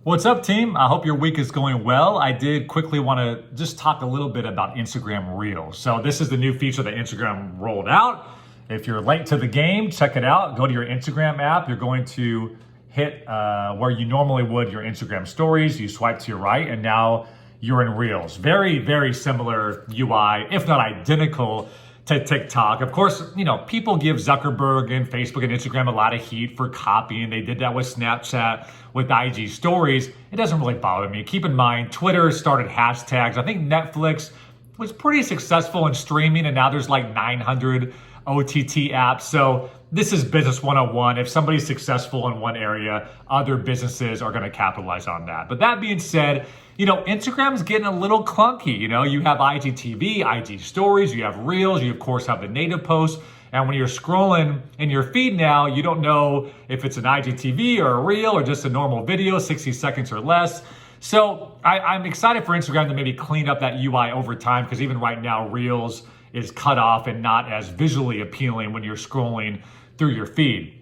What's up, team? I hope your week is going well. I did quickly want to just talk a little bit about Instagram Reels. So this is the new feature that Instagram rolled out. If you're late to the game, check it out. Go to your Instagram app. You're going to hit where you normally would your Instagram stories. You swipe to your right, and now you're in Reels. Very, very similar UI, if not identical to TikTok. Of course, people give Zuckerberg and Facebook and Instagram a lot of heat for copying. They did that with Snapchat, with IG stories. It doesn't really bother me. Keep in mind, Twitter started hashtags. I think Netflix was pretty successful in streaming, and now there's like 900 OTT apps. So this is business 101. If somebody's successful in one area, other businesses are going to capitalize on that. But that being said, Instagram's getting a little clunky. You have IGTV, IG stories, you have Reels, you of course have the native posts. And when you're scrolling in your feed now, you don't know if it's an IGTV or a Reel or just a normal video, 60 seconds or less. So I'm excited for Instagram to maybe clean up that UI over time, because even right now, Reels is cut off and not as visually appealing when you're scrolling through your feed.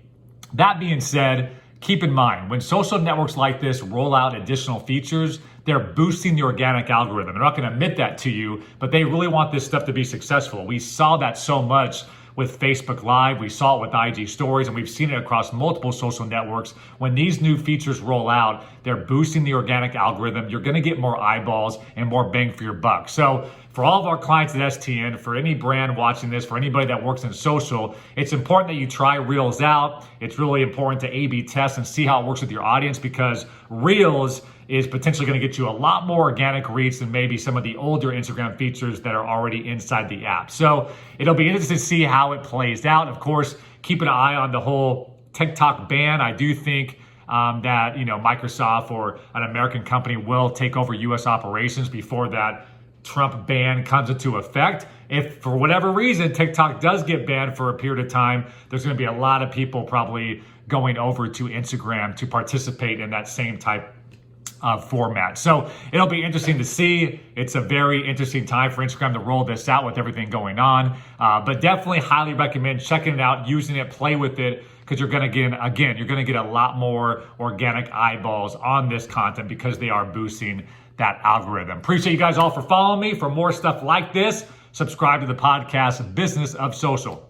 That being said, keep in mind, when social networks like this roll out additional features, they're boosting the organic algorithm. They're not going to admit that to you, but they really want this stuff to be successful. We saw that so much with Facebook Live, we saw it with IG Stories, and we've seen it across multiple social networks. When these new features roll out, they're boosting the organic algorithm. You're gonna get more eyeballs and more bang for your buck. So for all of our clients at STN, for any brand watching this, for anybody that works in social, it's important that you try Reels out. It's really important to A/B test and see how it works with your audience, because Reels is potentially going to get you a lot more organic reach than maybe some of the older Instagram features that are already inside the app. So it'll be interesting to see how it plays out. Of course, keep an eye on the whole TikTok ban. I do think that Microsoft or an American company will take over U.S. operations before that Trump ban comes into effect. If for whatever reason TikTok does get banned for a period of time, there's going to be a lot of people probably going over to Instagram to participate in that same type format. So it'll be interesting to see. It's a very interesting time for Instagram to roll this out with everything going on. But definitely highly recommend checking it out, using it, play with it, because you're going to get a lot more organic eyeballs on this content because they are boosting that algorithm. Appreciate you guys all for following me. For more stuff like this, subscribe to the podcast Business of Social.